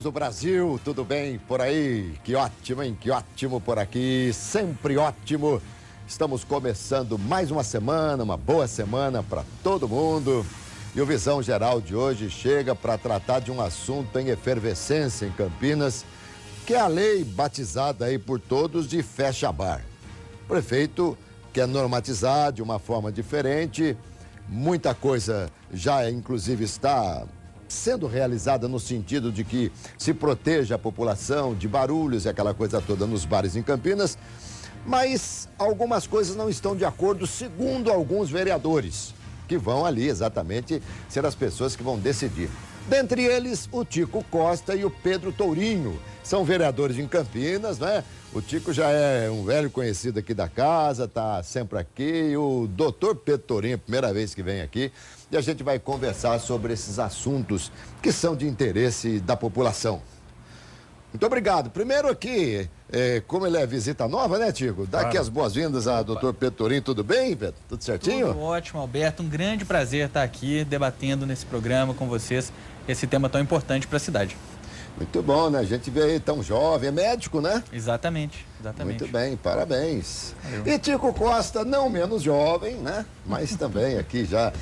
Do Brasil, tudo bem por aí? Que ótimo, hein? Que ótimo por aqui, sempre ótimo. Estamos começando mais uma semana, uma boa semana para todo mundo. E o Visão Geral de hoje chega para tratar de um assunto em efervescência em Campinas, que é a lei batizada aí por todos de fecha bar. O prefeito quer normatizar de uma forma diferente, muita coisa já inclusive está sendo realizada no sentido de que se proteja a população de barulhos e aquela coisa toda nos bares em Campinas, mas algumas coisas não estão de acordo, segundo alguns vereadores, que vão ali exatamente ser as pessoas que vão decidir. Dentre eles, o Tico Costa e o Pedro Tourinho, são vereadores em Campinas, né? O Tico já é um velho conhecido aqui da casa, tá sempre aqui, e o doutor Pedro Tourinho, primeira vez que vem aqui, e a gente vai conversar sobre esses assuntos que são de interesse da população. Muito obrigado. Primeiro aqui, como ele é visita nova, né, Tico? Dá aqui as boas-vindas a doutor Pedro Tourinho. Tudo bem, Pedro? Tudo certinho? Tudo ótimo, Alberto. Um grande prazer estar aqui debatendo nesse programa com vocês esse tema tão importante para a cidade. Muito bom, né? A gente vê aí tão jovem, é médico, né? Exatamente. Muito bem, parabéns. Valeu. E Tico Costa, não menos jovem, né? Mas também aqui já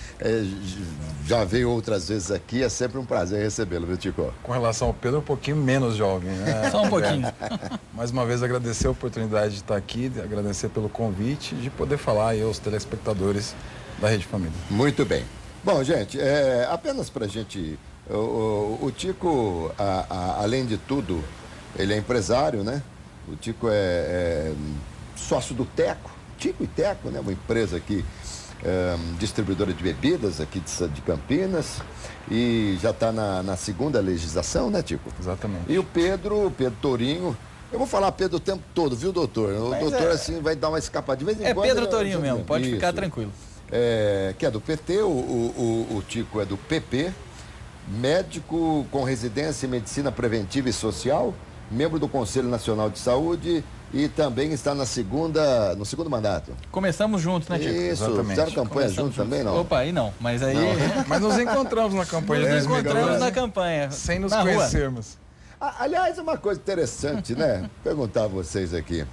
veio outras vezes aqui, é sempre um prazer recebê-lo, viu, Tico? Com relação ao Pedro, um pouquinho menos jovem, né? Só um pouquinho. Mais uma vez agradecer a oportunidade de estar aqui, agradecer pelo convite, de poder falar aí aos telespectadores da Rede Família. Muito bem. Bom, gente, apenas pra gente... O Tico, além de tudo, ele é empresário, né? O Tico é sócio do Teco, Tico e Teco, né? Uma empresa aqui, distribuidora de bebidas aqui de Campinas, e já está na segunda legislação, né, Tico? Exatamente. E o Pedro Tourinho, eu vou falar Pedro o tempo todo, viu, doutor? O doutor, assim, vai dar uma escapada de vez em quando. É Pedro Tourinho mesmo, pode ficar tranquilo. Que é do PT, o Tico é do PP, médico com residência em medicina preventiva e social, membro do Conselho Nacional de Saúde e também está no segundo mandato. Começamos juntos, né, Tico? Isso, exatamente. fizeram campanha juntos também, não? Opa, aí não, mas aí... Mas nos encontramos na campanha de Nos encontramos 2012, na campanha. sem nos na rua. conhecermos. Aliás, uma coisa interessante, né? Perguntar a vocês aqui.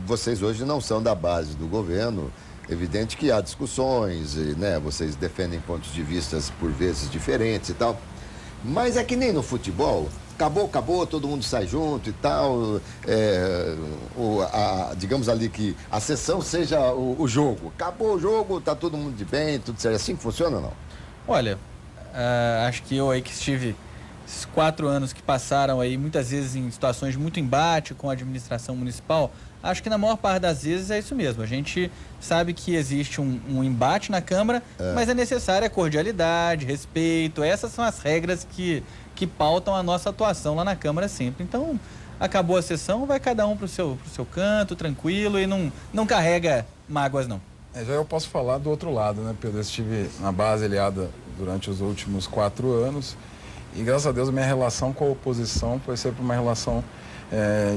Vocês hoje não são da base do governo. Evidente que há discussões, né? Vocês defendem pontos de vista por vezes diferentes e tal. Mas é que nem no futebol, acabou, todo mundo sai junto e tal. Digamos ali que a sessão seja o jogo. Acabou o jogo, tá todo mundo de bem, tudo certo. Assim que funciona ou não? Olha, acho que eu aí que estive esses 4 anos que passaram aí, muitas vezes em situações de muito embate com a administração municipal, acho que na maior parte das vezes é isso mesmo. A gente sabe que existe um embate na Câmara, mas é necessária cordialidade, respeito. Essas são as regras que pautam a nossa atuação lá na Câmara sempre. Então, acabou a sessão, vai cada um pro seu canto, tranquilo, e não carrega mágoas, não. Já eu posso falar do outro lado, né, Pedro? Eu estive na base aliada durante os últimos 4 anos e, graças a Deus, a minha relação com a oposição foi sempre uma relação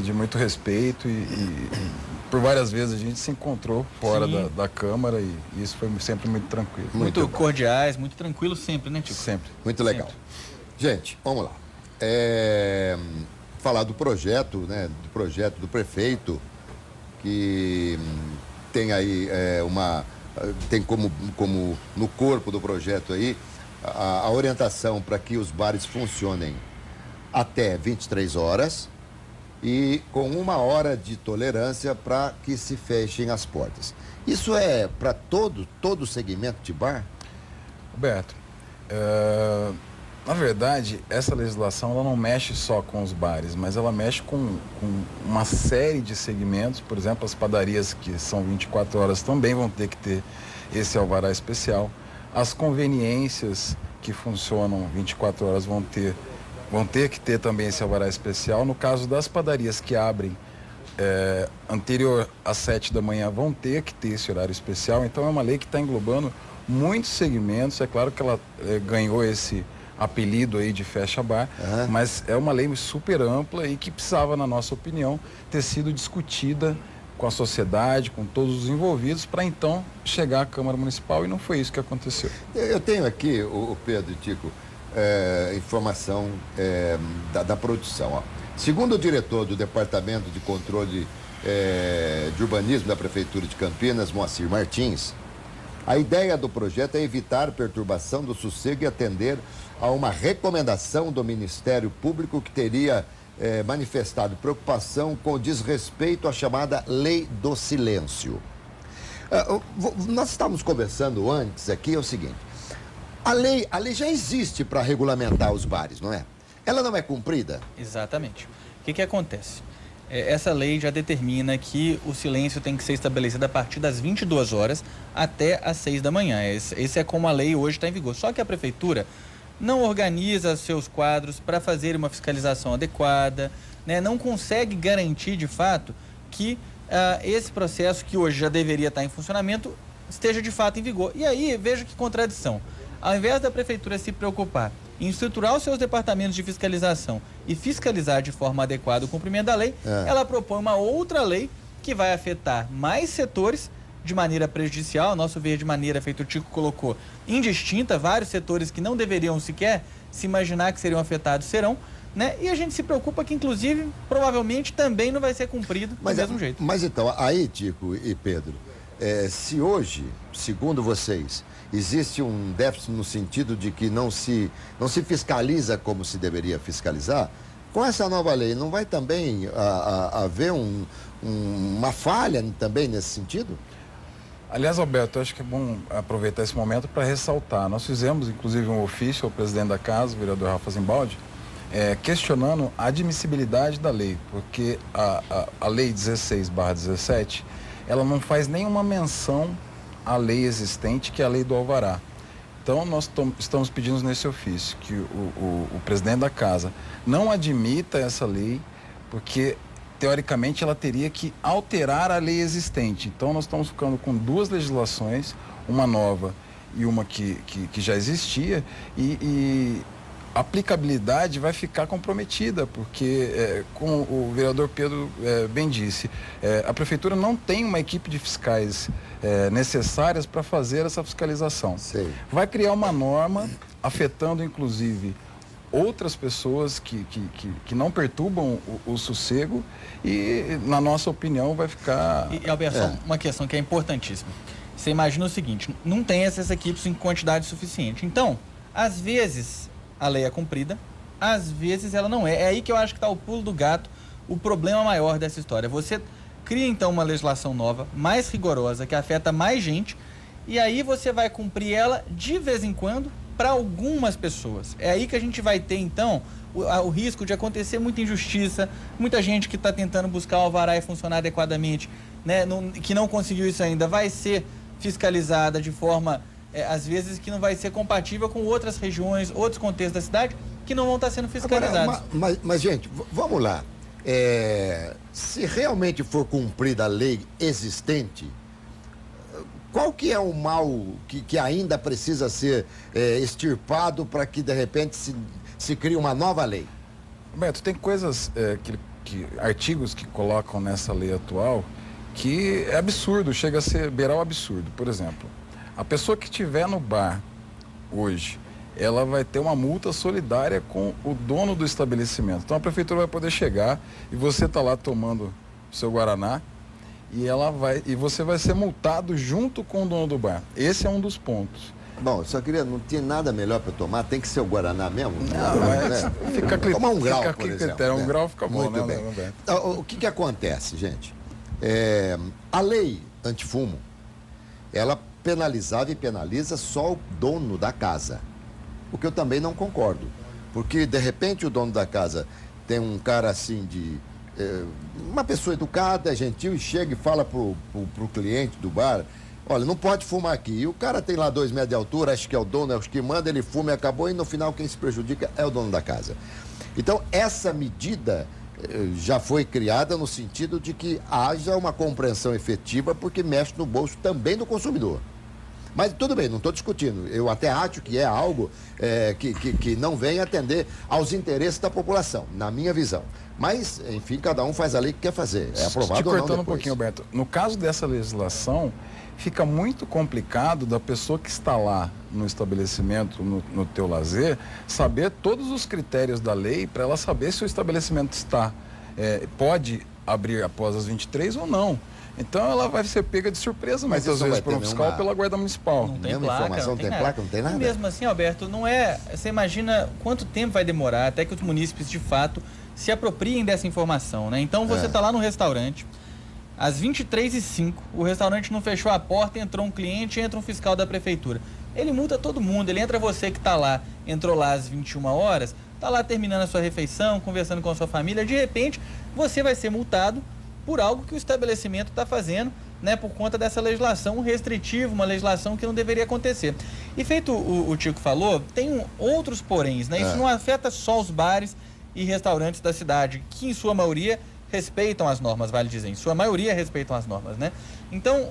de muito respeito e por várias vezes a gente se encontrou fora da Câmara e isso foi sempre muito tranquilo. Muito cordiais, muito tranquilo sempre, né, Tico? Sempre. Muito legal. Sempre. Gente, vamos lá. Falar do projeto, né? Do projeto do prefeito, que tem aí tem como no corpo do projeto aí a orientação para que os bares funcionem até 23 horas e com 1 hora de tolerância para que se fechem as portas. Isso é para todo segmento de bar? Roberto, na verdade, essa legislação ela não mexe só com os bares, mas ela mexe com uma série de segmentos. Por exemplo, as padarias que são 24 horas também vão ter que ter esse alvará especial. As conveniências que funcionam 24 horas vão ter que ter também esse alvará especial. No caso das padarias que abrem anterior às 7 da manhã, vão ter que ter esse horário especial. Então, é uma lei que está englobando muitos segmentos. É claro que ela ganhou esse apelido aí de fecha bar, mas é uma lei super ampla e que precisava, na nossa opinião, ter sido discutida com a sociedade, com todos os envolvidos, para então chegar à Câmara Municipal, e não foi isso que aconteceu. Eu tenho aqui, o Pedro e Tico, informação da produção. Ó. Segundo o diretor do Departamento de Controle de Urbanismo da Prefeitura de Campinas, Moacir Martins, a ideia do projeto é evitar perturbação do sossego e atender a uma recomendação do Ministério Público que teria manifestado preocupação com desrespeito à chamada Lei do Silêncio. Nós estávamos conversando antes aqui, é o seguinte, a lei já existe para regulamentar os bares, não é? Ela não é cumprida? Exatamente. O que acontece? Essa lei já determina que o silêncio tem que ser estabelecido a partir das 22 horas até às 6 da manhã. Esse é como a lei hoje está em vigor. Só que a prefeitura não organiza seus quadros para fazer uma fiscalização adequada, né? Não consegue garantir de fato que esse processo que hoje já deveria estar em funcionamento esteja de fato em vigor. E aí, veja que contradição. Ao invés da prefeitura se preocupar em estruturar os seus departamentos de fiscalização e fiscalizar de forma adequada o cumprimento da lei, ela propõe uma outra lei que vai afetar mais setores de maneira prejudicial, nosso ver de maneira, feito o Tico colocou, indistinta, vários setores que não deveriam sequer se imaginar que seriam afetados serão, né? E a gente se preocupa que, inclusive, provavelmente também não vai ser cumprido do mesmo jeito. Mas então, aí, Tico e Pedro, se hoje, segundo vocês, existe um déficit no sentido de que não se fiscaliza como se deveria fiscalizar, com essa nova lei não vai também haver uma falha também nesse sentido? Aliás, Alberto, eu acho que é bom aproveitar esse momento para ressaltar. Nós fizemos, inclusive, um ofício ao presidente da casa, o vereador Rafa Zimbaldi, questionando a admissibilidade da lei, porque a lei 16/17, ela não faz nenhuma menção à lei existente, que é a lei do alvará. Então, nós estamos pedindo nesse ofício que o presidente da casa não admita essa lei, porque, teoricamente, ela teria que alterar a lei existente. Então, nós estamos ficando com duas legislações, uma nova e uma que já existia, e a aplicabilidade vai ficar comprometida, porque, como o vereador Pedro bem disse, a prefeitura não tem uma equipe de fiscais necessárias para fazer essa fiscalização. Sei. Vai criar uma norma afetando, inclusive, outras pessoas que não perturbam o sossego e, na nossa opinião, vai ficar... E, Alberto, só uma questão que é importantíssima. Você imagina o seguinte, não tem essas equipes em quantidade suficiente. Então, às vezes, a lei é cumprida, às vezes ela não é. É aí que eu acho que está o pulo do gato, o problema maior dessa história. Você cria, então, uma legislação nova, mais rigorosa, que afeta mais gente, e aí você vai cumprir ela de vez em quando para algumas pessoas. É aí que a gente vai ter, então, o risco de acontecer muita injustiça, muita gente que está tentando buscar o alvará e funcionar adequadamente, né, que não conseguiu isso ainda, vai ser fiscalizada de forma, às vezes, que não vai ser compatível com outras regiões, outros contextos da cidade, que não vão estar sendo fiscalizados. Agora, mas, gente, vamos lá. Se realmente for cumprida a lei existente, qual que é o mal que ainda precisa ser extirpado para que, de repente, se crie uma nova lei? Beto, tem coisas, artigos que colocam nessa lei atual que é absurdo, chega a beirar o absurdo. Por exemplo, a pessoa que estiver no bar hoje, ela vai ter uma multa solidária com o dono do estabelecimento. Então a prefeitura vai poder chegar e você está lá tomando o seu guaraná e você vai ser multado junto com o dono do bar. Esse é um dos pontos. Bom, não tinha nada melhor para tomar, tem que ser o guaraná mesmo? Não, mas fica tomar um grau, fica por exemplo. Um grau fica bom, muito bem. Então, o que acontece, gente? A lei antifumo, ela penalizava e penaliza só o dono da casa. O que eu também não concordo. Porque, de repente, o dono da casa tem um cara assim uma pessoa educada, gentil, e chega e fala pro cliente do bar: olha, não pode fumar aqui. E o cara tem lá 2 metros de altura, acho que é o dono, acho que manda, ele fuma e acabou, e no final quem se prejudica é o dono da casa. Então, essa medida já foi criada no sentido de que haja uma compreensão efetiva, porque mexe no bolso também do consumidor. Mas tudo bem, não estou discutindo. Eu até acho que é algo que não vem atender aos interesses da população, na minha visão. Mas, enfim, cada um faz a lei que quer fazer. É aprovado ou não depois. Te cortando um pouquinho, Alberto. No caso dessa legislação, fica muito complicado da pessoa que está lá no estabelecimento, no teu lazer, saber todos os critérios da lei para ela saber se o estabelecimento pode abrir após as 23 ou não. Então ela vai ser pega de surpresa muitas vezes por um fiscal ou pela guarda municipal. Não tem placa, informação, não tem nada. placa, não tem nada. E mesmo assim, Alberto, não é... Você imagina quanto tempo vai demorar até que os munícipes, de fato, se apropriem dessa informação, né? Então você está lá no restaurante, às 23h05, o restaurante não fechou a porta, entrou um cliente, entra um fiscal da prefeitura. Ele multa todo mundo, ele entra você que está lá, entrou lá às 21 horas, está lá terminando a sua refeição, conversando com a sua família, de repente você vai ser multado por algo que o estabelecimento está fazendo, né, por conta dessa legislação restritiva, uma legislação que não deveria acontecer. E feito o Tico falou, tem outros poréns, né? Isso não afeta só os bares e restaurantes da cidade, que em sua maioria respeitam as normas, vale dizer, em sua maioria respeitam as normas, né? Então,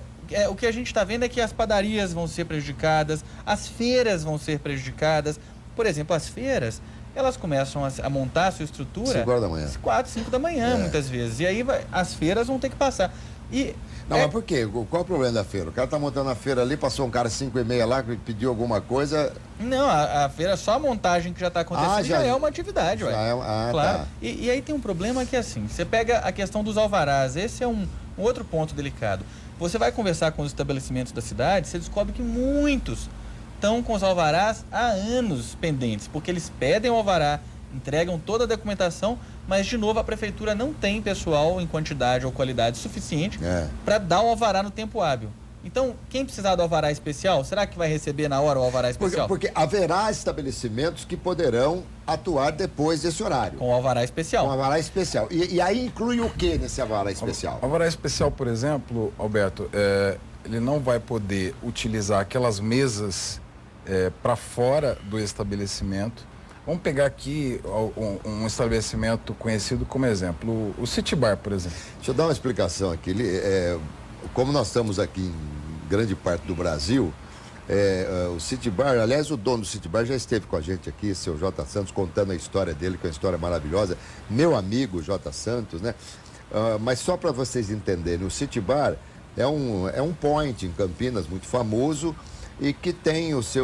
o que a gente está vendo é que as padarias vão ser prejudicadas, as feiras vão ser prejudicadas. Por exemplo, as feiras, elas começam a montar a sua estrutura 5 horas da manhã. 4, 5 da manhã, muitas vezes. E aí as feiras vão ter que passar. Mas por quê? Qual é o problema da feira? O cara tá montando a feira ali, passou um cara 5h30 lá que pediu alguma coisa. Não, a feira, só a montagem que já está acontecendo já é uma atividade, ué. Claro. Tá. E aí tem um problema que é assim, você pega a questão dos alvarás, esse é um outro ponto delicado. Você vai conversar com os estabelecimentos da cidade, você descobre que muitos estão com os alvarás há anos pendentes, porque eles pedem o alvará, entregam toda a documentação, mas, de novo, a prefeitura não tem pessoal em quantidade ou qualidade suficiente para dar o alvará no tempo hábil. Então, quem precisar do alvará especial, será que vai receber na hora o alvará especial? Porque haverá estabelecimentos que poderão atuar depois desse horário. Com o alvará especial. Com o alvará especial. E aí inclui o que nesse alvará especial? O alvará especial, por exemplo, Alberto, ele não vai poder utilizar aquelas mesas para fora do estabelecimento. Vamos pegar aqui um estabelecimento conhecido como exemplo, o City Bar, por exemplo. Deixa eu dar uma explicação aqui. Como nós estamos aqui em grande parte do Brasil, o City Bar, aliás, o dono do City Bar já esteve com a gente aqui, seu J. Santos, contando a história dele, que é uma história maravilhosa. Meu amigo J. Santos, né? Mas só para vocês entenderem, o City Bar é um point em Campinas muito famoso e que tem os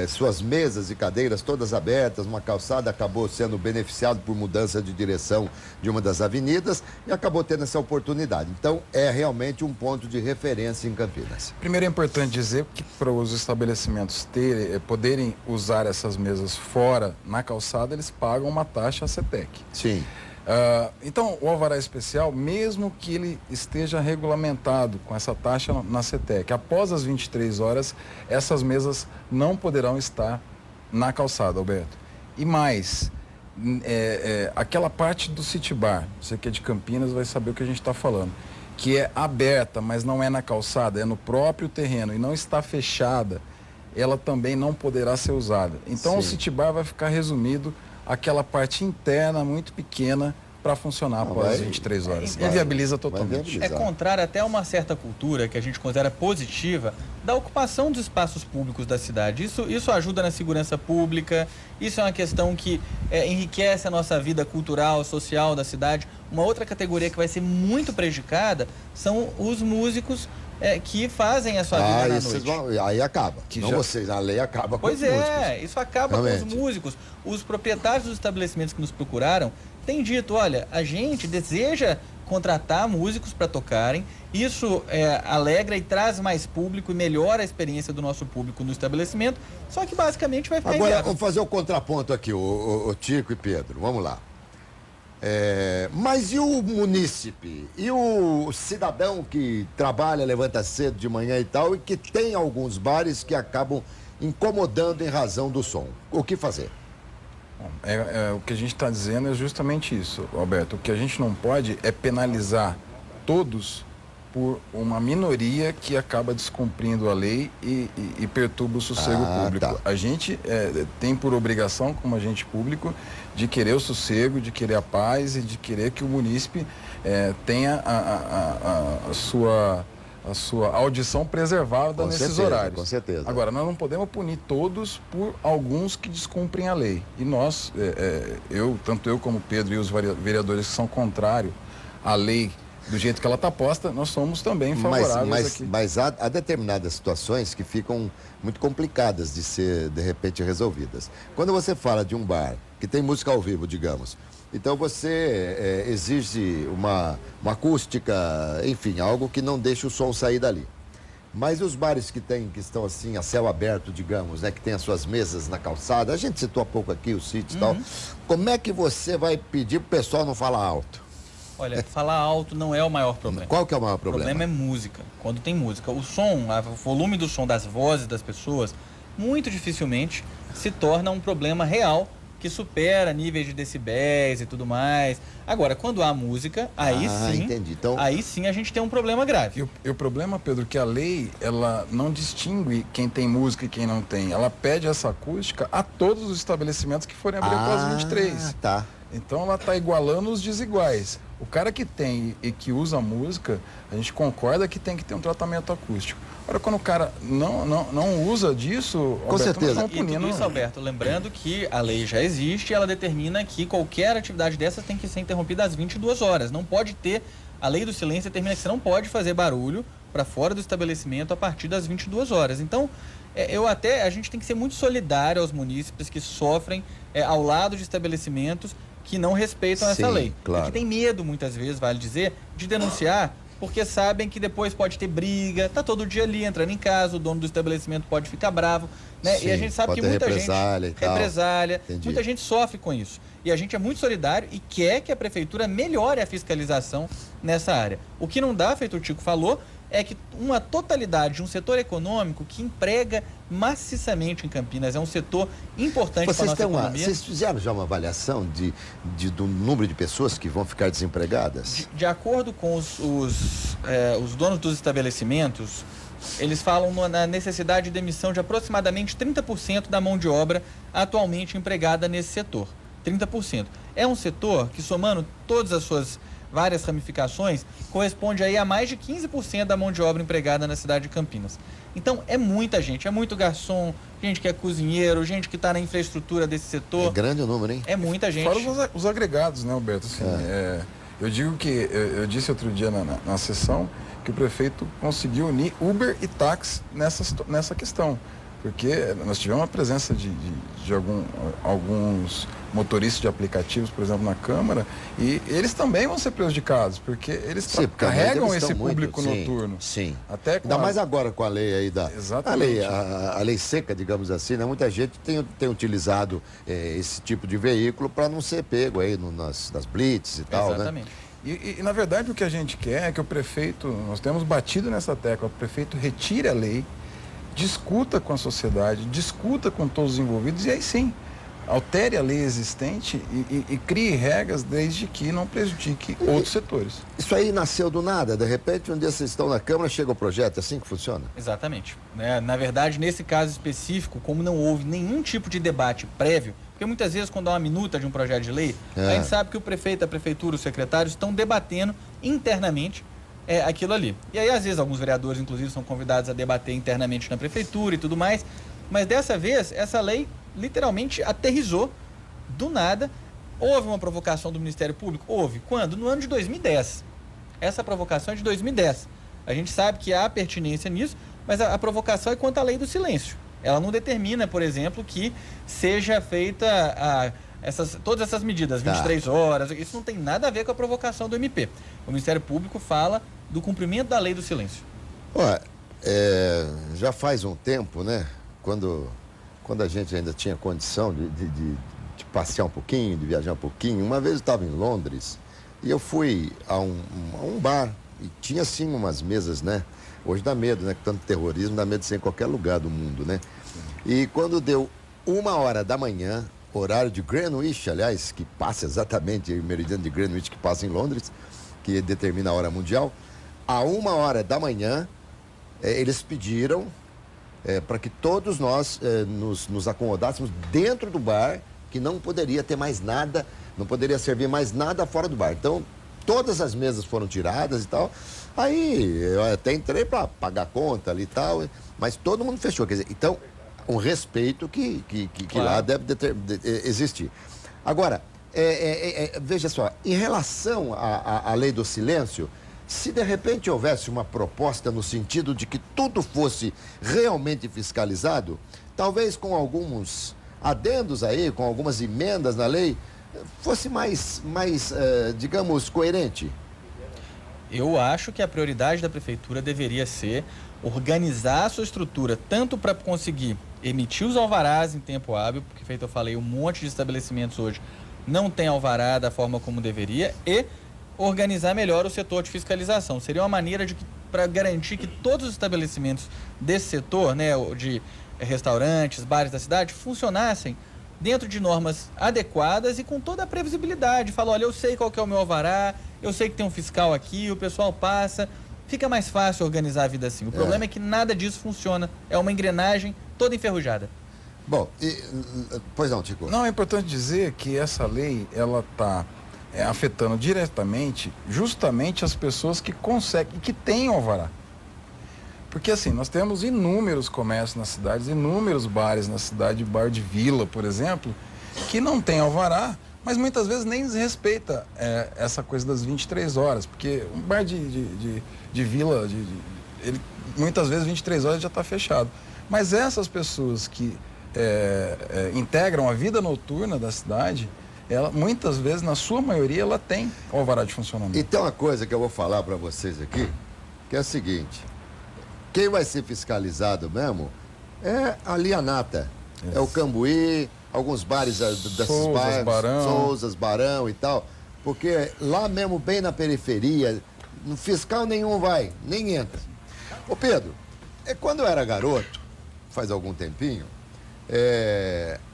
suas mesas e cadeiras todas abertas, uma calçada, acabou sendo beneficiado por mudança de direção de uma das avenidas e acabou tendo essa oportunidade. Então, é realmente um ponto de referência em Campinas. Primeiro é importante dizer que para os estabelecimentos poderem usar essas mesas fora na calçada, eles pagam uma taxa à CETEC. Sim. Então, o alvará especial, mesmo que ele esteja regulamentado com essa taxa na CETEC, após as 23 horas, essas mesas não poderão estar na calçada, Alberto. E mais, aquela parte do City Bar, você que é de Campinas vai saber o que a gente está falando, que é aberta, mas não é na calçada, é no próprio terreno e não está fechada, ela também não poderá ser usada. Então, o City Bar vai ficar resumido aquela parte interna muito pequena para funcionar após as 23 horas. Inviabiliza totalmente. É contrário até a uma certa cultura que a gente considera positiva da ocupação dos espaços públicos da cidade. Isso ajuda na segurança pública, isso é uma questão que enriquece a nossa vida cultural, social da cidade. Uma outra categoria que vai ser muito prejudicada são os músicos que fazem a sua vida na noite. Aí acaba. A lei acaba com os músicos. Isso acaba com os músicos. Os proprietários dos estabelecimentos que nos procuraram têm dito, olha, a gente deseja contratar músicos para tocarem, isso alegra e traz mais público e melhora a experiência do nosso público no estabelecimento, só que basicamente vai ficar Agora, vamos fazer o contraponto aqui, o Tico e Pedro, vamos lá. Mas e o munícipe? E o cidadão que trabalha, levanta cedo de manhã e tal, e que tem alguns bares que acabam incomodando em razão do som? O que fazer? O que a gente está dizendo é justamente isso, Alberto. O que a gente não pode é penalizar todos por uma minoria que acaba descumprindo a lei e perturba o sossego público. A gente tem por obrigação, como agente público, de querer o sossego, de querer a paz e de querer que o munícipe tenha a sua audição preservada nesses horários. Com certeza. Agora, nós não podemos punir todos por alguns que descumprem a lei. E nós, tanto eu como o Pedro e os vereadores que são contrários à lei do jeito que ela está posta, nós somos também favoráveis aqui. Mas há determinadas situações que ficam muito complicadas de ser, de repente, resolvidas. Quando você fala de um bar que tem música ao vivo, digamos, então você exige uma acústica, enfim, algo que não deixe o som sair dali. Mas os bares que estão assim, a céu aberto, digamos, né, que tem as suas mesas na calçada, a gente citou há pouco aqui os sítios e tal, como é que você vai pedir pro pessoal não falar alto? Olha, falar alto não é o maior problema. Qual que é o maior problema? O problema é música. Quando tem música, o som, o volume do som das vozes das pessoas, muito dificilmente se torna um problema real que supera níveis de decibéis e tudo mais. Agora, quando há música, aí sim, entendi. Então... aí sim a gente tem um problema grave. E o problema, Pedro, que a lei, ela não distingue quem tem música e quem não tem. Ela pede essa acústica a todos os estabelecimentos que forem abrir após 23. Tá. Então ela está igualando os desiguais. O cara que tem e que usa música, a gente concorda que tem que ter um tratamento acústico. Agora, quando o cara não usa disso, com Alberto, certeza. nós estamos punindo. E tudo isso, Alberto, lembrando que a lei já existe e ela determina que qualquer atividade dessas tem que ser interrompida às 22 horas. Não pode ter, a lei do silêncio determina que você não pode fazer barulho para fora do estabelecimento a partir das 22 horas. Então, a gente tem que ser muito solidário aos munícipes que sofrem ao lado de estabelecimentos que não respeitam essa lei. Claro. E que tem medo, muitas vezes, vale dizer, de denunciar, porque sabem que depois pode ter briga, tá todo dia ali entrando em casa, o dono do estabelecimento pode ficar bravo, né? Sim, e a gente sabe que muita gente muita gente sofre com isso. E a gente é muito solidário e quer que a prefeitura melhore a fiscalização nessa área. O que não dá, feito o Tico falou, é que uma totalidade de um setor econômico que emprega maciçamente em Campinas, é um setor importante para a nossa economia. Vocês fizeram já uma avaliação do número de pessoas que vão ficar desempregadas? De acordo com os donos dos estabelecimentos, eles falam na necessidade de demissão de aproximadamente 30% da mão de obra atualmente empregada nesse setor. 30%. É um setor que, somando todas as suas várias ramificações, corresponde aí a mais de 15% da mão de obra empregada na cidade de Campinas. Então, é muita gente, é muito garçom, gente que é cozinheiro, gente que está na infraestrutura desse setor. É grande o número, hein? É muita gente. Fora os agregados, né, Alberto? Assim, eu digo que, eu disse outro dia na sessão, que o prefeito conseguiu unir Uber e táxi nessa questão. Porque nós tivemos a presença de alguns motoristas de aplicativos, por exemplo, na Câmara, e eles também vão ser prejudicados, porque eles carregam esse público noturno. Sim. Até ainda mais agora com a lei aí Exatamente. A lei seca, digamos assim, né? Muita gente tem utilizado esse tipo de veículo para não ser pego aí nas blitz e tal, Exatamente. né? E, na verdade, o que a gente quer é que o prefeito, nós temos batido nessa tecla, o prefeito retire a lei, discuta com a sociedade, discuta com todos os envolvidos e aí sim, altere a lei existente e crie regras desde que não prejudique outros setores. Isso aí nasceu do nada, de repente um dia vocês estão na Câmara, chega o projeto, é assim que funciona? Exatamente. Na verdade, nesse caso específico, como não houve nenhum tipo de debate prévio, porque muitas vezes quando há uma minuta de um projeto de lei, a gente sabe que o prefeito, a prefeitura, os secretários estão debatendo internamente aquilo ali. E aí, às vezes, alguns vereadores, inclusive, são convidados a debater internamente na prefeitura e tudo mais. Mas dessa vez, essa lei literalmente aterrissou do nada. Houve uma provocação do Ministério Público? Houve. Quando? No ano de 2010. Essa provocação é de 2010. A gente sabe que há pertinência nisso, mas a provocação é quanto à lei do silêncio. Ela não determina, por exemplo, que seja feita todas essas medidas, 23 horas, isso não tem nada a ver com a provocação do MP. O Ministério Público fala do cumprimento da lei do silêncio. Olha, já faz um tempo, né, quando a gente ainda tinha condição de passear um pouquinho, de viajar um pouquinho, uma vez eu estava em Londres e eu fui a um bar e tinha sim umas mesas, né, hoje dá medo, né, com tanto terrorismo, dá medo de ser em qualquer lugar do mundo, né, e quando deu 1h da manhã, horário de Greenwich, aliás, que passa exatamente o meridiano de Greenwich que passa em Londres, que determina a hora mundial, a 1h da manhã, eles pediram para que todos nós nos acomodássemos dentro do bar, que não poderia ter mais nada, não poderia servir mais nada fora do bar. Então, todas as mesas foram tiradas e tal. Aí, eu até entrei para pagar conta ali e tal, mas todo mundo fechou. Quer dizer, então, um respeito que claro, lá deve existir. Agora, veja só, em relação à lei do silêncio, Se de repente houvesse uma proposta no sentido de que tudo fosse realmente fiscalizado, talvez com alguns adendos aí, com algumas emendas na lei, fosse mais digamos, coerente. Eu acho que a prioridade da prefeitura deveria ser organizar a sua estrutura, tanto para conseguir emitir os alvarás em tempo hábil, porque, feito eu falei, um monte de estabelecimentos hoje não tem alvará da forma como deveria, e organizar melhor o setor de fiscalização. Seria uma maneira para garantir que todos os estabelecimentos desse setor, né, de restaurantes, bares da cidade, funcionassem dentro de normas adequadas e com toda a previsibilidade. Fala, olha, eu sei qual que é o meu alvará, eu sei que tem um fiscal aqui, o pessoal passa, fica mais fácil organizar a vida assim. O problema é que nada disso funciona, é uma engrenagem toda enferrujada. Bom, pois não, Tico. Não, é importante dizer que essa lei, ela está afetando diretamente, justamente as pessoas que conseguem, que têm alvará. Porque assim, nós temos inúmeros comércios nas cidades, inúmeros bares na cidade, bar de vila, por exemplo, que não tem alvará, mas muitas vezes nem respeita essa coisa das 23 horas, porque um bar de vila, ele, muitas vezes 23 horas já está fechado. Mas essas pessoas que integram a vida noturna da cidade, ela, muitas vezes, na sua maioria, ela tem alvará de funcionamento. E tem uma coisa que eu vou falar para vocês aqui, que é a seguinte: quem vai ser fiscalizado mesmo é ali a nata. É o Cambuí, alguns bares desses bairros, Souzas, Barão e tal. Porque lá mesmo, bem na periferia, fiscal nenhum vai, nem entra. Ô Pedro, quando eu era garoto, faz algum tempinho,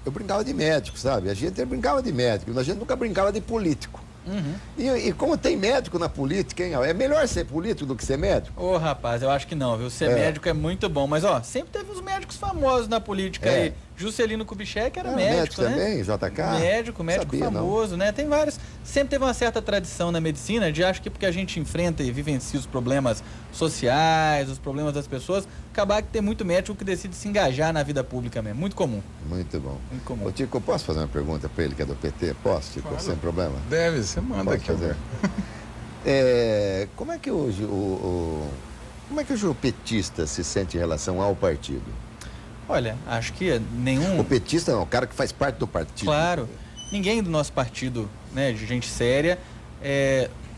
eu brincava de médico, sabe? A gente brincava de médico, a gente nunca brincava de político. Uhum. E como tem médico na política, hein? É melhor ser político do que ser médico? Ô, rapaz, eu acho que não, viu? Ser médico é muito bom, mas ó, sempre teve uns médicos famosos na política aí. Juscelino Kubitschek era médico, né? Também, JK? Médico sabia, famoso, né? Tem vários. Sempre teve uma certa tradição na medicina de, acho que porque a gente enfrenta e vivencia os problemas sociais, os problemas das pessoas, acabar que tem muito médico que decide se engajar na vida pública mesmo. Muito comum. Muito bom. Muito comum. Ô, Tico, posso fazer uma pergunta para ele que é do PT? Posso, Tico? Claro. Sem problema? Deve, você manda Pode aqui. fazer. Como é que hoje o petista se sente em relação ao partido? Olha, acho que nenhum... O petista não, o cara que faz parte do partido. Claro. Ninguém do nosso partido, né, de gente séria,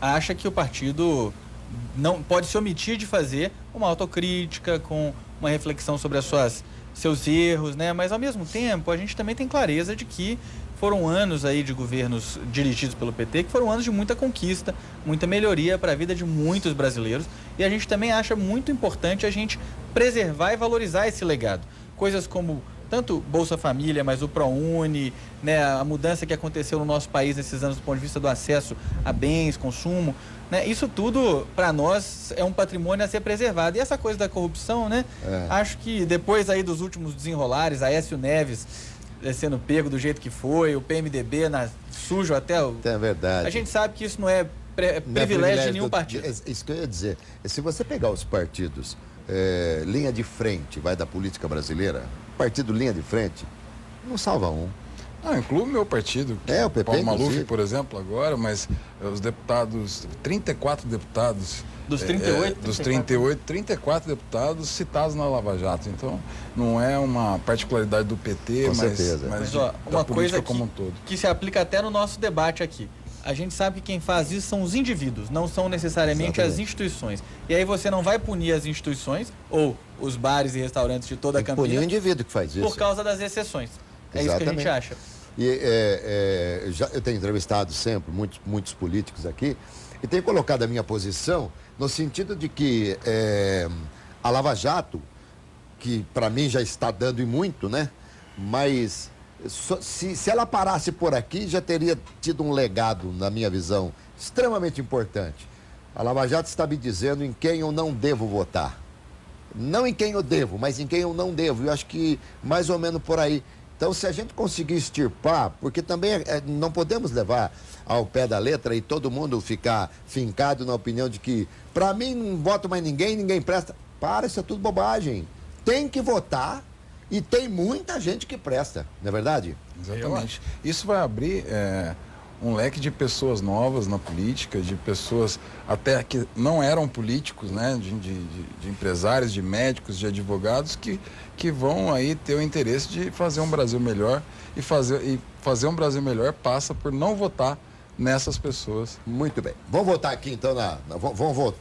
acha que o partido não pode se omitir de fazer uma autocrítica, com uma reflexão sobre seus erros, né? Mas ao mesmo tempo a gente também tem clareza de que foram anos aí de governos dirigidos pelo PT, que foram anos de muita conquista, muita melhoria para a vida de muitos brasileiros, e a gente também acha muito importante a gente preservar e valorizar esse legado. Coisas como tanto Bolsa Família, mas o ProUni, né, a mudança que aconteceu no nosso país nesses anos do ponto de vista do acesso a bens, consumo, né, isso tudo, para nós, é um patrimônio a ser preservado. E essa coisa da corrupção, né, acho que depois aí dos últimos desenrolares, Aécio Neves sendo pego do jeito que foi, o PMDB sujo até o... É verdade. A gente sabe que isso não é privilégio de nenhum partido. Isso que eu ia dizer. Se você pegar os partidos linha de frente, da política brasileira, partido linha de frente, não salva um. Não, inclui o meu partido. O PP, Paulo Maluf, inclusive. por exemplo, agora, mas os deputados, 34 deputados... Dos 38? Dos 38, 34 deputados citados na Lava Jato. Então, não é uma particularidade do PT, Com certeza. Mas da uma coisa como um todo. que se aplica até no nosso debate aqui. A gente sabe que quem faz isso são os indivíduos, não são necessariamente as instituições. E aí você não vai punir as instituições ou os bares e restaurantes de toda a Campinas. Punir o indivíduo que faz isso. Por causa das exceções. É isso que a gente acha. E eu tenho entrevistado sempre muitos políticos aqui e tenho colocado a minha posição no sentido de que a Lava Jato, que para mim já está dando e muito, né? Mas se ela parasse por aqui, já teria tido um legado, na minha visão, extremamente importante. A Lava Jato está me dizendo em quem eu não devo votar. Não em quem eu devo, mas em quem eu não devo. Eu acho que mais ou menos por aí. Então, se a gente conseguir extirpar, porque também não podemos levar ao pé da letra e todo mundo ficar fincado na opinião de que, para mim, não voto mais ninguém presta. Isso é tudo bobagem. Tem que votar e tem muita gente que presta, não é verdade? Exatamente. Isso vai abrir um leque de pessoas novas na política, de pessoas até que não eram políticos, né? De empresários, de médicos, de advogados que vão aí ter o interesse de fazer um Brasil melhor e fazer um Brasil melhor passa por não votar nessas pessoas. Muito bem. Vamos voltar aqui então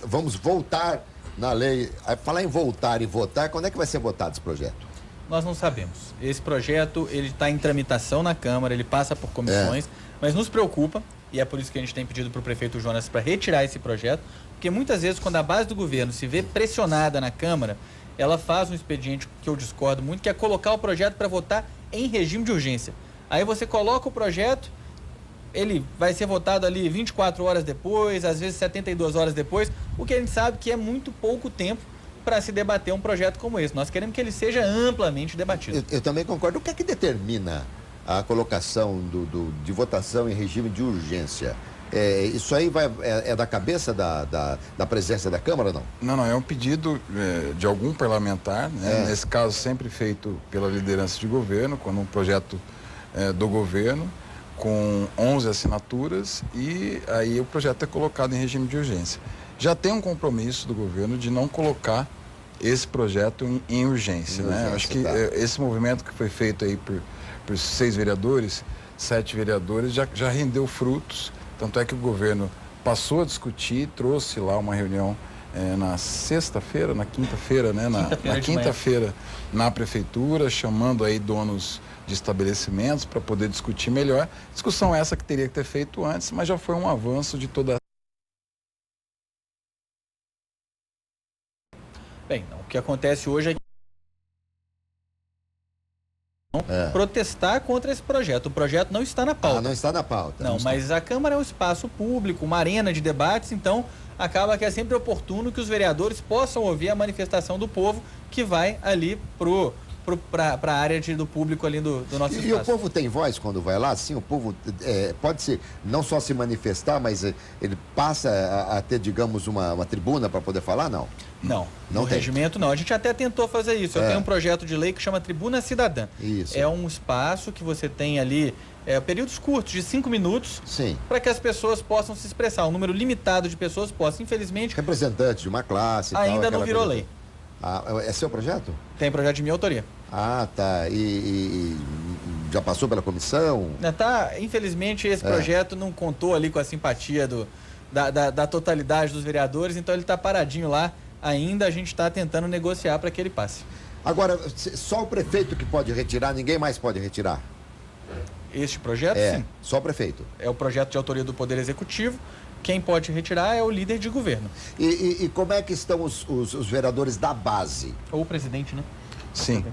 vamos voltar na lei. Falar em voltar e votar, quando é que vai ser votado esse projeto? Nós não sabemos. Esse projeto, ele está em tramitação na Câmara, ele passa por comissões, mas nos preocupa, e é por isso que a gente tem pedido para o prefeito Jonas para retirar esse projeto, porque muitas vezes quando a base do governo se vê pressionada na Câmara, ela faz um expediente que eu discordo muito, que é colocar o projeto para votar em regime de urgência. Aí você coloca o projeto, ele vai ser votado ali 24 horas depois, às vezes 72 horas depois, o que a gente sabe que é muito pouco tempo para se debater um projeto como esse. Nós queremos que ele seja amplamente debatido. Eu também concordo. O que é que determina a colocação de votação em regime de urgência? Isso aí é da cabeça da presidência da Câmara, não? Não, é um pedido de algum parlamentar, né? Nesse caso sempre feito pela liderança de governo, quando um projeto do governo, com 11 assinaturas, e aí o projeto é colocado em regime de urgência. Já tem um compromisso do governo de não colocar esse projeto em urgência, né? Acho que esse movimento que foi feito aí por 6 vereadores, 7 vereadores, já rendeu frutos. Tanto é que o governo passou a discutir, trouxe lá uma reunião na sexta-feira, na quinta-feira, né? Na quinta-feira, na prefeitura, chamando aí donos de estabelecimentos para poder discutir melhor. Discussão essa que teria que ter feito antes, mas já foi um avanço de toda essa. Bem, o que acontece hoje é que protestar contra esse projeto. O projeto não está na pauta. Não está na pauta. Não, mas a Câmara é um espaço público, uma arena de debates, então acaba que é sempre oportuno que os vereadores possam ouvir a manifestação do povo que vai ali para a área do público ali do nosso espaço. E o povo tem voz quando vai lá? Sim, o povo pode ser não só se manifestar, mas ele passa a ter, digamos, uma tribuna para poder falar, não? Não, no regimento não. A gente até tentou fazer isso. Eu tenho um projeto de lei que chama Tribuna Cidadã. Isso. É um espaço que você tem ali períodos curtos, de 5 minutos, para que as pessoas possam se expressar. Um número limitado de pessoas possam, infelizmente... Representante de uma classe... Ainda não virou lei. É seu projeto? Tem projeto de minha autoria. Tá. E já passou pela comissão? Infelizmente, esse projeto não contou ali com a simpatia da totalidade dos vereadores, então ele está paradinho lá. Ainda a gente está tentando negociar para que ele passe. Agora, só o prefeito que pode retirar, ninguém mais pode retirar? Este projeto, sim. Só o prefeito. É o projeto de autoria do Poder Executivo. Quem pode retirar é o líder de governo. E como é que estão os vereadores da base? Ou o presidente, né? Sim.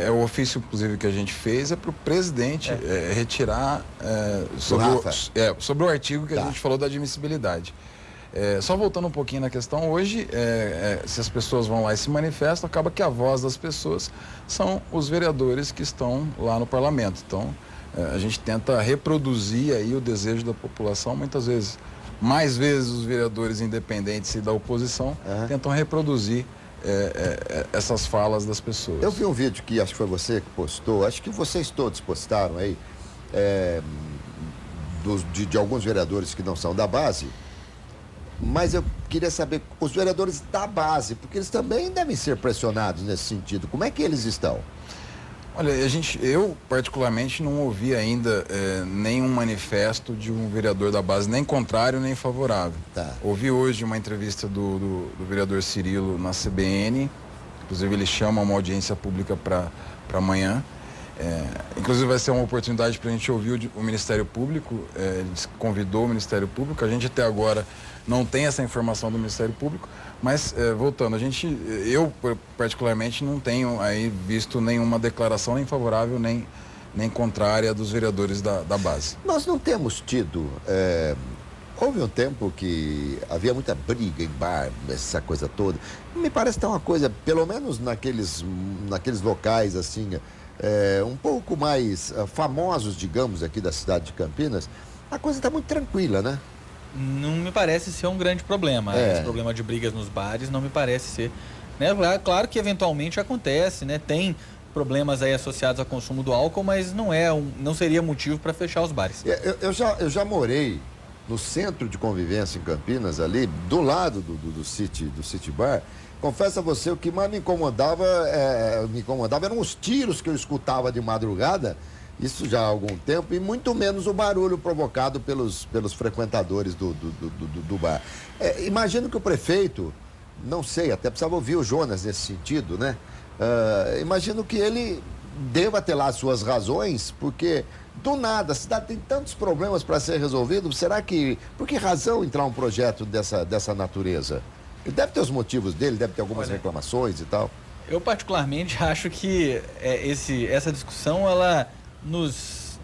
O ofício, inclusive, que a gente fez para o presidente retirar sobre o artigo que a gente falou da admissibilidade. Só voltando um pouquinho na questão, hoje, se as pessoas vão lá e se manifestam, acaba que a voz das pessoas são os vereadores que estão lá no parlamento. Então, a gente tenta reproduzir aí o desejo da população, muitas vezes, mais vezes os vereadores independentes e da oposição tentam reproduzir essas falas das pessoas. Eu vi um vídeo que acho que foi você que postou, acho que vocês todos postaram aí, de alguns vereadores que não são da base. Mas eu queria saber, os vereadores da base, porque eles também devem ser pressionados nesse sentido. Como é que eles estão? Olha, eu particularmente não ouvi ainda nenhum manifesto de um vereador da base, nem contrário, nem favorável. Ouvi hoje uma entrevista do vereador Cirilo na CBN, inclusive ele chama uma audiência pública para amanhã. Inclusive vai ser uma oportunidade para a gente ouvir o Ministério Público, ele convidou o Ministério Público, a gente até agora não tem essa informação do Ministério Público, mas voltando, eu particularmente não tenho aí visto nenhuma declaração nem favorável nem contrária dos vereadores da base. Nós não temos tido, houve um tempo que havia muita briga em bar, essa coisa toda, me parece que é uma coisa, pelo menos naqueles locais assim, um pouco mais famosos, digamos, aqui da cidade de Campinas, a coisa está muito tranquila, né? Não me parece ser um grande problema. Esse problema de brigas nos bares não me parece ser. Né? Claro que eventualmente acontece, né? Tem problemas aí associados ao consumo do álcool, mas não seria motivo para fechar os bares. Eu já morei no centro de convivência em Campinas, ali, do lado do City Bar. Confesso a você, o que mais me incomodava eram os tiros que eu escutava de madrugada, isso já há algum tempo, e muito menos o barulho provocado pelos frequentadores do bar. Imagino que o prefeito, não sei, até precisava ouvir o Jonas nesse sentido, né? Imagino que ele deva ter lá as suas razões, porque do nada a cidade tem tantos problemas para ser resolvido. Será que, por que razão entrar um projeto dessa natureza? Ele deve ter os motivos dele, deve ter algumas reclamações e tal. Eu particularmente acho que essa discussão ela nos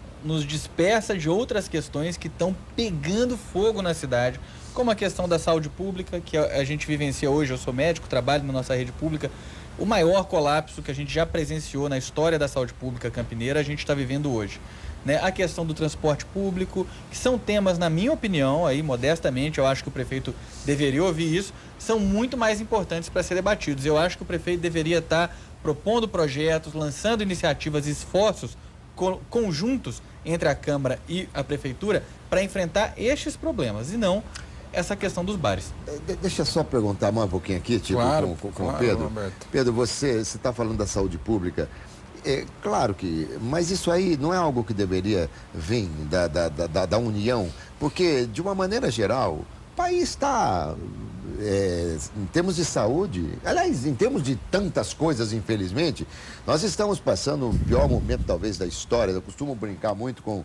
dispersa de outras questões que estão pegando fogo na cidade, como a questão da saúde pública, que a gente vivencia hoje. Eu sou médico, trabalho na nossa rede pública. O maior colapso que a gente já presenciou na história da saúde pública campineira, a gente está vivendo hoje. Né? A questão do transporte público, que são temas, na minha opinião, aí modestamente, eu acho que o prefeito deveria ouvir isso, são muito mais importantes para ser debatidos. Eu acho que o prefeito deveria estar propondo projetos, lançando iniciativas e esforços conjuntos entre a Câmara e a Prefeitura para enfrentar estes problemas, e não essa questão dos bares. Deixa eu só perguntar mais um pouquinho aqui, tipo, claro, com o Pedro. Roberto. Pedro, você está falando da saúde pública. Claro que, mas isso aí não é algo que deveria vir da União, porque, de uma maneira geral, o país está, em termos de saúde, aliás, em termos de tantas coisas, infelizmente, nós estamos passando o pior momento, talvez, da história. Eu costumo brincar muito com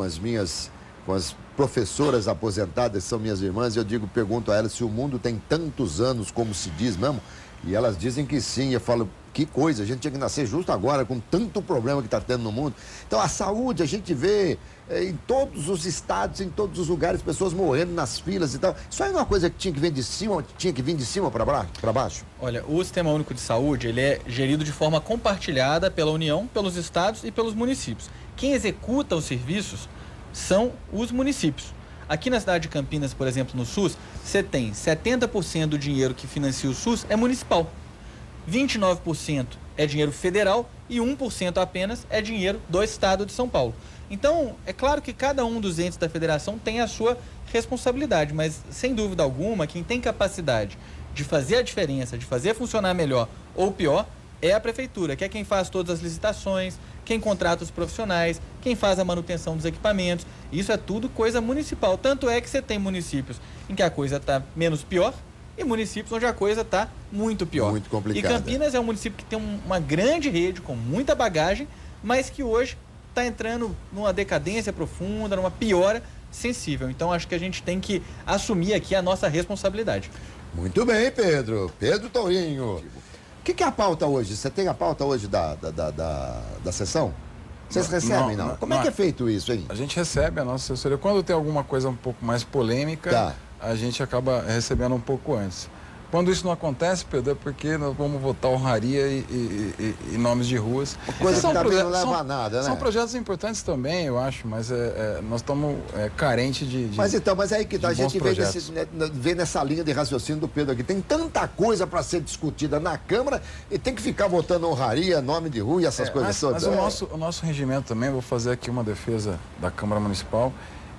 as professoras aposentadas, que são minhas irmãs, e eu pergunto a elas se o mundo tem tantos anos como se diz mesmo, e elas dizem que sim. Eu falo, que coisa, a gente tinha que nascer justo agora, com tanto problema que está tendo no mundo. Então, a saúde, a gente vê em todos os estados, em todos os lugares, pessoas morrendo nas filas e tal. Isso aí é uma coisa que tinha que vir de cima para baixo? Olha, o Sistema Único de Saúde, ele é gerido de forma compartilhada pela União, pelos estados e pelos municípios. Quem executa os serviços são os municípios. Aqui na cidade de Campinas, por exemplo, no SUS, você tem 70% do dinheiro que financia o SUS é municipal. 29% é dinheiro federal e 1% apenas é dinheiro do estado de São Paulo. Então, é claro que cada um dos entes da federação tem a sua responsabilidade, mas sem dúvida alguma, quem tem capacidade de fazer a diferença, de fazer funcionar melhor ou pior, é a prefeitura, que é quem faz todas as licitações, quem contrata os profissionais, quem faz a manutenção dos equipamentos. Isso é tudo coisa municipal. Tanto é que você tem municípios em que a coisa está menos pior e municípios onde a coisa está muito pior. Muito complicado. E Campinas é um município que tem uma grande rede, com muita bagagem, mas que hoje está entrando numa decadência profunda, numa piora sensível. Então, acho que a gente tem que assumir aqui a nossa responsabilidade. Muito bem, Pedro. Pedro Tourinho. O que é a pauta hoje? Você tem a pauta hoje da sessão? Vocês recebem, não? Como é que é feito isso, hein? A gente recebe a nossa assessoria. Quando tem alguma coisa um pouco mais polêmica, a gente acaba recebendo um pouco antes. Quando isso não acontece, Pedro, é porque nós vamos votar honraria e nomes de ruas. Coisa que também não leva a nada, né? São projetos importantes também, eu acho, mas nós estamos carentes de Mas aí que a gente vê nessa linha de raciocínio do Pedro aqui. Tem tanta coisa para ser discutida na Câmara e tem que ficar votando honraria, nome de rua e essas coisas todas. Mas o nosso regimento também, vou fazer aqui uma defesa da Câmara Municipal,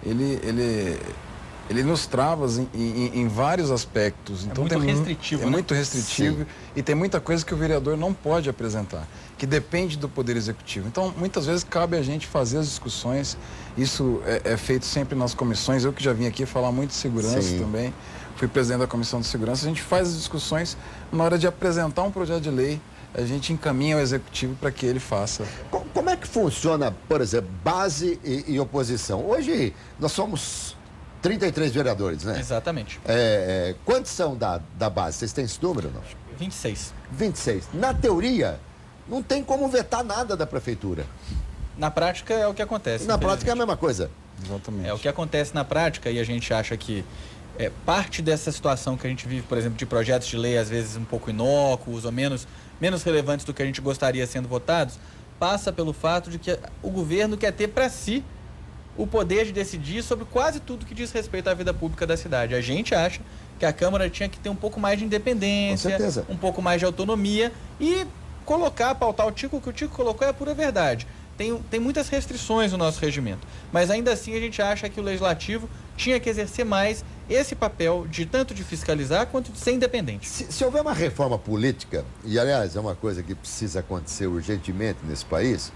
ele nos trava em vários aspectos. Então, muito restritivo. É muito restritivo. Sim. E tem muita coisa que o vereador não pode apresentar, que depende do Poder Executivo. Então, muitas vezes cabe a gente fazer as discussões. Isso é feito sempre nas comissões. Eu que já vim aqui falar muito de segurança também, fui presidente da Comissão de Segurança. A gente faz as discussões na hora de apresentar um projeto de lei. A gente encaminha o Executivo para que ele faça. Como é que funciona, por exemplo, base e oposição? Hoje nós somos 33 vereadores, né? Exatamente. Quantos são da base? Vocês têm esse número, não? 26. 26. Na teoria, não tem como vetar nada da prefeitura. Na prática é o que acontece. Na prática é a mesma coisa. Exatamente. É o que acontece na prática, e a gente acha que parte dessa situação que a gente vive, por exemplo, de projetos de lei às vezes um pouco inócuos ou menos relevantes do que a gente gostaria sendo votados, passa pelo fato de que o governo quer ter para si o poder de decidir sobre quase tudo que diz respeito à vida pública da cidade. A gente acha que a Câmara tinha que ter um pouco mais de independência, um pouco mais de autonomia e colocar, pautar o que o Tico colocou é a pura verdade. Tem muitas restrições no nosso regimento, mas ainda assim a gente acha que o Legislativo tinha que exercer mais esse papel de tanto de fiscalizar quanto de ser independente. Se houver uma reforma política, e aliás é uma coisa que precisa acontecer urgentemente nesse país,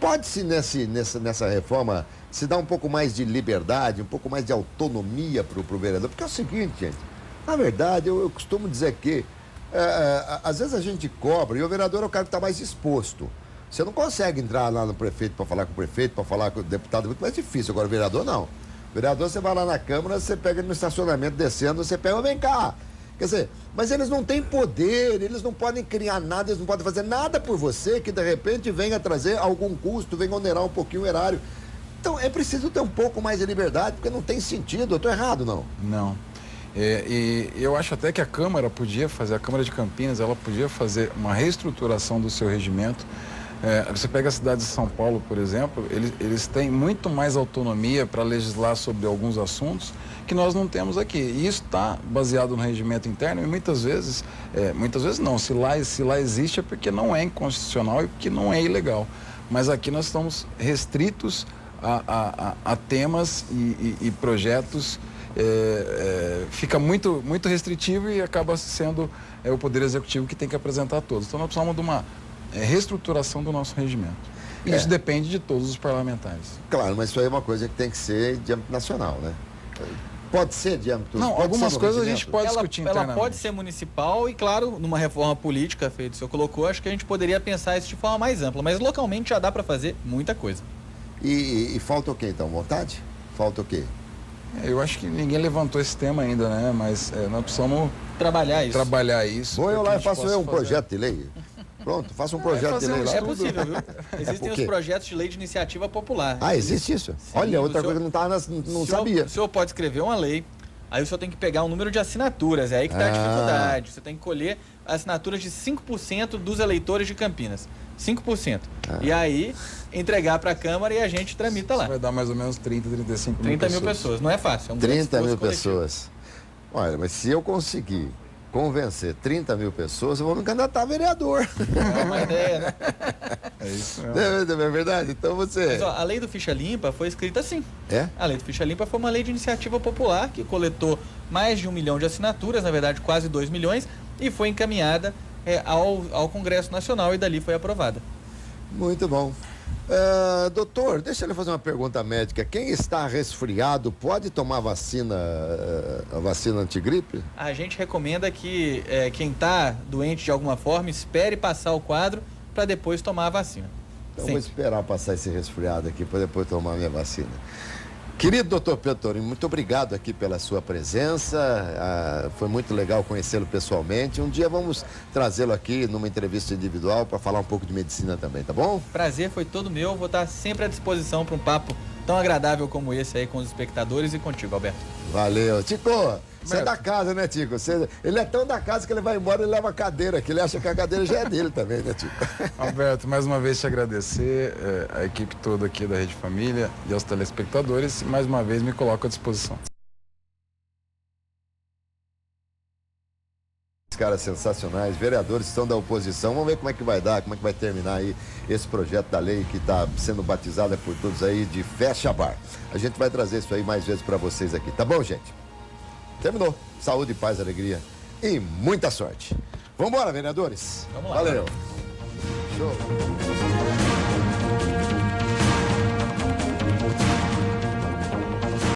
pode-se nessa reforma se dar um pouco mais de liberdade, um pouco mais de autonomia para o vereador, porque é o seguinte, gente, na verdade eu costumo dizer que às vezes a gente cobra e o vereador é o cara que está mais exposto. Você não consegue entrar lá no prefeito para falar com o prefeito, para falar com o deputado, é muito mais difícil. Agora, o vereador não. O vereador, você vai lá na Câmara, você pega ele no estacionamento descendo, você pega, vem cá. Quer dizer, mas eles não têm poder, eles não podem criar nada, eles não podem fazer nada por você que de repente venha trazer algum custo, venha onerar um pouquinho o erário. Então, é preciso ter um pouco mais de liberdade, porque não tem sentido. Eu estou errado, não? Não. E eu acho até que a Câmara de Campinas, ela podia fazer uma reestruturação do seu regimento. Você pega a cidade de São Paulo, por exemplo, eles têm muito mais autonomia para legislar sobre alguns assuntos que nós não temos aqui. E isso está baseado no regimento interno e muitas vezes não, se lá existe é porque não é inconstitucional e porque não é ilegal. Mas aqui nós estamos restritos a temas e projetos, fica muito restritivo e acaba sendo o Poder Executivo que tem que apresentar a todos. Então nós precisamos de uma reestruturação do nosso regimento. E isso depende de todos os parlamentares. Claro, mas isso aí é uma coisa que tem que ser de âmbito nacional, né? Pode ser de âmbito... Não, algumas coisas a gente pode discutir internamente. Ela pode ser municipal e, claro, numa reforma política feita, o senhor colocou, acho que a gente poderia pensar isso de forma mais ampla, mas localmente já dá para fazer muita coisa. E falta o quê, então? Vontade? Falta o quê? Eu acho que ninguém levantou esse tema ainda, né? Mas nós precisamos trabalhar isso. Vou eu lá e faço um projeto de lei. Pronto, faça um projeto de lei lá. É possível, viu? Existem os projetos de lei de iniciativa popular. Ah, existe isso? Sim, olha, outra coisa que não sabia. O senhor pode escrever uma lei, aí o senhor tem que pegar um número de assinaturas, é aí que está a dificuldade. Você tem que colher assinaturas de 5% dos eleitores de Campinas. 5%. E aí, entregar para a Câmara e a gente tramita lá. Isso vai dar mais ou menos 35 mil pessoas. Não é fácil, é um 30 mil pessoas. Olha, mas se eu conseguir convencer 30 mil pessoas, eu vou me candidatar a vereador. É uma ideia, né? É isso mesmo. É verdade? Então você... Mas, a lei do Ficha Limpa foi escrita assim. É? A lei do Ficha Limpa foi uma lei de iniciativa popular que coletou mais de 1 milhão de assinaturas, na verdade quase 2 milhões, e foi encaminhada ao Congresso Nacional e dali foi aprovada. Muito bom. Doutor, deixa eu fazer uma pergunta médica. Quem está resfriado pode tomar a vacina antigripe? A gente recomenda que quem está doente de alguma forma espere passar o quadro para depois tomar a vacina. Então vou esperar passar esse resfriado aqui para depois tomar a minha vacina. Querido doutor Pedro Torini, muito obrigado aqui pela sua presença. Foi muito legal conhecê-lo pessoalmente. Um dia vamos trazê-lo aqui numa entrevista individual para falar um pouco de medicina também, tá bom? Prazer foi todo meu. Vou estar sempre à disposição para um papo tão agradável como esse aí com os espectadores e contigo, Alberto. Valeu. Tico, você é da casa, né, Tico? Ele é tão da casa que ele vai embora e leva a cadeira, que ele acha que a cadeira já é dele também, né, Tico? Alberto, mais uma vez te agradecer, a equipe toda aqui da Rede Família e aos telespectadores, e mais uma vez me coloco à disposição. Caras sensacionais, vereadores estão da oposição, vamos ver como é que vai dar, como é que vai terminar aí esse projeto da lei que está sendo batizada por todos aí de Fecha Bar. A gente vai trazer isso aí mais vezes para vocês aqui, tá bom, gente? Terminou. Saúde, paz, alegria e muita sorte. Vamos embora, vereadores? Vamos lá. Valeu. Show.